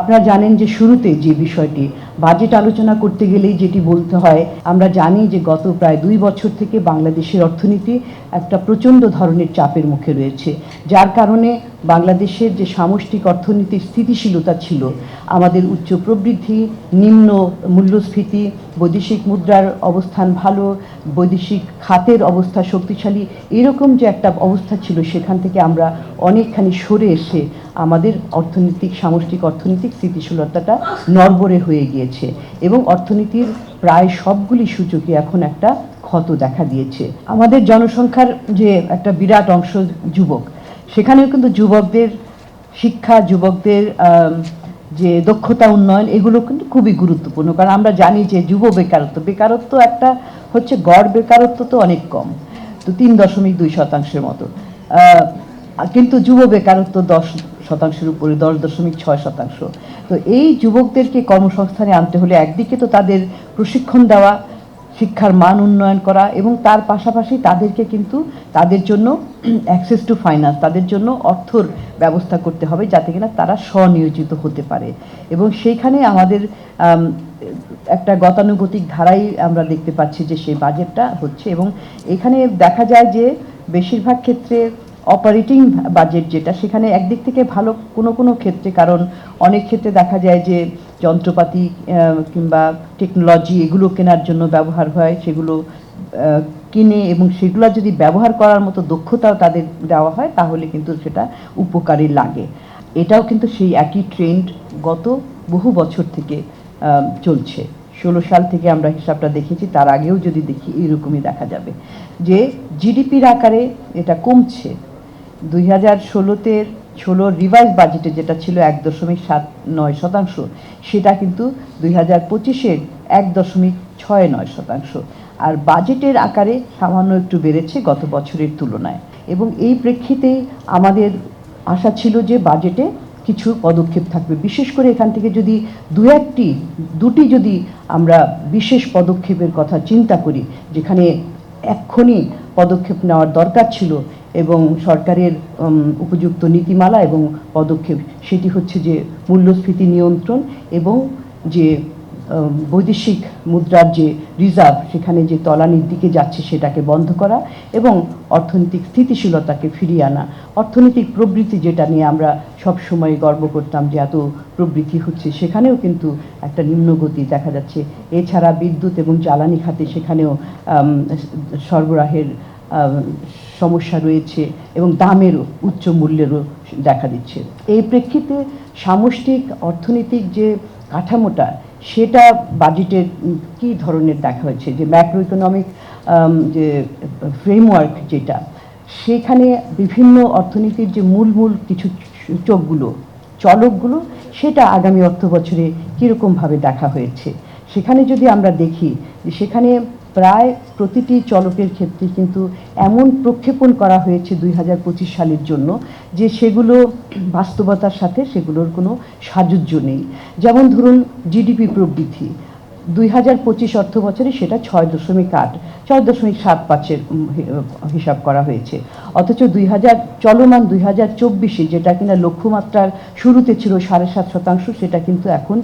আপনারা জানেন যে শুরুতে যে বিষয়টি বাজেট আলোচনা করতে গেলেই যেটি বলতে হয়, আমরা জানি যে গত প্রায় 2 বছর থেকে বাংলাদেশের অর্থনীতি একটা প্রচণ্ড ধরনের চাপের মুখে রয়েছে, যার কারণে বাংলাদেশের যে সামষ্টিক অর্থনীতির স্থিতিশীলতা ছিল, আমাদের উচ্চ প্রবৃদ্ধি, নিম্ন মূল্যস্ফীতি, বৈদেশিক মুদ্রার অবস্থান ভালো, বৈদেশিক খাতের অবস্থা শক্তিশালী, এরকম যে একটা অবস্থা ছিল, সেখান থেকে আমরা অনেকখানি সরে এসে আমাদের সামষ্টিক অর্থনৈতিক স্থিতিশীলতাটা নড়বড়ে হয়ে গিয়েছে এবং অর্থনীতির প্রায় সবগুলি সূচকে এখন একটা ক্ষত দেখা দিয়েছে। আমাদের জনসংখ্যার যে একটা বিরাট অংশ যুবক, সেখানেও কিন্তু যুবকদের শিক্ষা, যুবকদের যে দক্ষতা উন্নয়ন, এগুলো কিন্তু খুবই গুরুত্বপূর্ণ। কারণ আমরা জানি যে যুব বেকারত্ব একটা হচ্ছে, গড় বেকারত্ব তো অনেক কম, তো 3.2% মতো, কিন্তু যুব বেকারত্ব 10%-এর উপরে, 10.6%। তো এই যুবকদেরকে কর্মসংস্থানে আনতে হলে একদিকে তো তাদের প্রশিক্ষণ দেওয়া, শিক্ষার মান উন্নয়ন করা, এবং তার পাশাপাশি তাদেরকে কিন্তু তাদের জন্য অ্যাক্সেস টু ফাইন্যান্স, তাদের জন্য অর্থর ব্যবস্থা করতে হবে যাতে কিনা তারা স্বনিয়োজিত হতে পারে। এবং সেইখানে আমাদের একটা গতানুগতিক ধারাই আমরা দেখতে পাচ্ছি যে সেই বাজেটটা হচ্ছে, এবং এখানে দেখা যায় যে বেশিরভাগ ক্ষেত্রে অপারেটিং বাজেট যেটা, সেখানে একদিক থেকে ভালো কোনো ক্ষেত্রে, কারণ অনেক ক্ষেত্রে দেখা যায় যে যন্ত্রপাতি কিংবা টেকনোলজি এগুলো কেনার জন্য ব্যবহার হয়, সেগুলো কিনে এবং সেগুলো যদি ব্যবহার করার মতো দক্ষতাও তাদের দেওয়া হয়, তাহলে কিন্তু সেটা উপকারী লাগে। এটাও কিন্তু সেই একই ট্রেন্ড গত বহু বছর থেকে চলছে। 16 সাল থেকে আমরা হিসাবটা দেখেছি, তার আগেও যদি দেখি এরকমই দেখা যাবে যে জিডিপির আকারে এটা কমছে। 2016 রিভাইজ বাজেটে যেটা ছিল 1.79%, সেটা কিন্তু 2025-এর 1.69%, আর বাজেটের আকারে সামান্য একটু বেড়েছে গত বছরের তুলনায়। এবং এই প্রেক্ষিতে আমাদের আশা ছিল যে বাজেটে কিছু পদক্ষেপ থাকবে, বিশেষ করে এখান থেকে যদি দুটি যদি আমরা বিশেষ পদক্ষেপের কথা চিন্তা করি, যেখানে এক্ষুনি পদক্ষেপ নেওয়ার দরকার ছিল এবং সরকারের উপযুক্ত নীতিমালা এবং পদক্ষেপ, সেটি হচ্ছে যে মূল্যস্ফীতি নিয়ন্ত্রণ এবং যে বৈদেশিক মুদ্রার যে রিজার্ভ, সেখানে যে তলানির দিকে যাচ্ছে সেটাকে বন্ধ করা এবং অর্থনৈতিক স্থিতিশীলতাকে ফিরিয়ে আনা। অর্থনৈতিক প্রবৃদ্ধি, যেটা নিয়ে আমরা সব সময় গর্ব করতাম যে এত প্রবৃদ্ধি হচ্ছে, সেখানেও কিন্তু একটা নিম্নগতি দেখা যাচ্ছে। এছাড়া বিদ্যুৎ এবং জ্বালানি খাতে সেখানেও সরবরাহের সমস্যা রয়েছে এবং দামের উচ্চ মূল্যেরও দেখা দিচ্ছে। এই প্রেক্ষিতে সামষ্টিক অর্থনৈতিক যে কাঠামোটা, সেটা বাজেটের কী ধরনের দেখা হয়েছে, যে ম্যাক্রো ইকোনমিক যে ফ্রেমওয়ার্ক যেটা, সেখানে বিভিন্ন অর্থনীতির যে মূল কিছু চলকগুলো, সেটা আগামী অর্থ বছরে কীরকমভাবে দেখা হয়েছে। সেখানে যদি আমরা দেখি যে সেখানে প্রায় প্রতিটি চলকের ক্ষেত্রে কিন্তু এমন প্রক্ষেপণ করা হয়েছে 2025 সালের জন্য যে সেগুলো বাস্তবতার সাথে সেগুলোর কোনো সাযুজ্য নেই। যেমন ধরুন জিডিপি প্রবৃদ্ধি 2025 অর্থ বছরে সেটা 6.75 হিসাব করা হয়েছে, অথচ 2024 যেটা কিনা লক্ষ্যমাত্রার শুরুতে ছিল 7.5%, সেটা কিন্তু এখন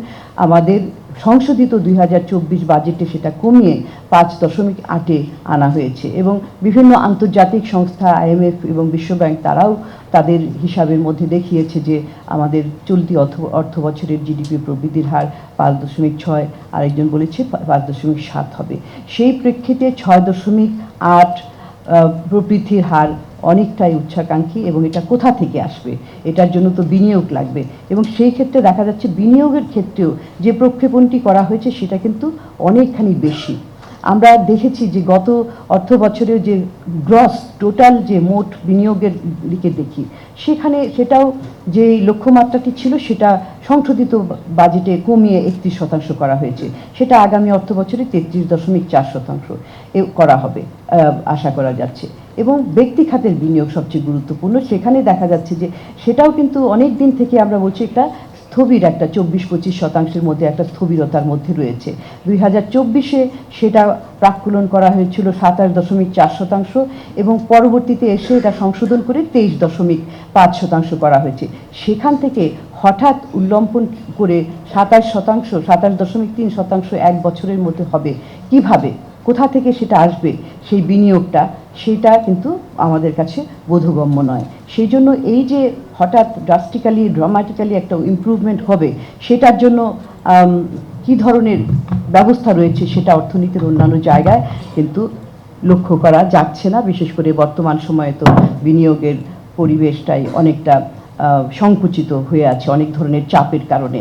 আমাদের সংশোধিত 2024 বাজেটে সেটা কমিয়ে 5.8 আনা হয়েছে। এবং বিভিন্ন আন্তর্জাতিক সংস্থা, IMF এবং বিশ্বব্যাংক, তারাও তাদের হিসাবের মধ্যে দেখিয়েছে যে আমাদের চলতি অর্থ বছরের জিডিপি প্রবৃদ্ধির হার 5.6, আরেকজন বলেছে 5.7 হবে। সেই প্রেক্ষিতে 6.8 প্রবৃদ্ধির হার অনেকটাই উচ্চাকাঙ্ক্ষী, এবং এটা কোথা থেকে আসবে? এটার জন্য তো বিনিয়োগ লাগবে, এবং সেই ক্ষেত্রে দেখা যাচ্ছে বিনিয়োগের ক্ষেত্রেও যে প্রক্ষেপণটি করা হয়েছে সেটা কিন্তু অনেকখানি বেশি। আমরা দেখেছি যে গত অর্থ বছরের যে গ্রস টোটাল যে মোট বিনিয়োগের দিকে দেখি, সেটাও যে লক্ষ্যমাত্রাটি ছিল সেটা সংশোধিত বাজেটে কমিয়ে 31% করা হয়েছে, সেটা আগামী অর্থ বছরে 33.4% করা হবে আশা করা যাচ্ছে। এবং ব্যক্তি খাতের বিনিয়োগ সবচেয়ে গুরুত্বপূর্ণ, সেখানে দেখা যাচ্ছে যে সেটাও কিন্তু অনেক দিন থেকে আমরা বলছি একটা স্থবির, একটা 24-25% মধ্যে একটা স্থবিরতার মধ্যে রয়েছে। 2024-এ সেটা প্রাক্কলন করা হয়েছিল 27.4%, এবং পরবর্তীতে এসে এটা সংশোধন করে 23.5% করা হয়েছে। সেখান থেকে হঠাৎ উল্লম্পন করে 27%, 27.3% এক বছরের মধ্যে হবে কিভাবে, কোথা থেকে সেটা আসবে, সেই বিনিয়োগটা, সেটা কিন্তু আমাদের কাছে বোধগম্য নয়। সেই জন্য এই যে হঠাৎ ড্রামাটিক্যালি একটা ইমপ্রুভমেন্ট হবে, সেটার জন্য কি ধরনের ব্যবস্থা রয়েছে সেটা অর্থনীতির অন্যান্য জায়গায় কিন্তু লক্ষ্য করা যাচ্ছে না। বিশেষ করে বর্তমান সময়ে তো বিনিয়োগের পরিবেশটাই অনেকটা সংকুচিত হয়ে আছে অনেক ধরনের চাপের কারণে।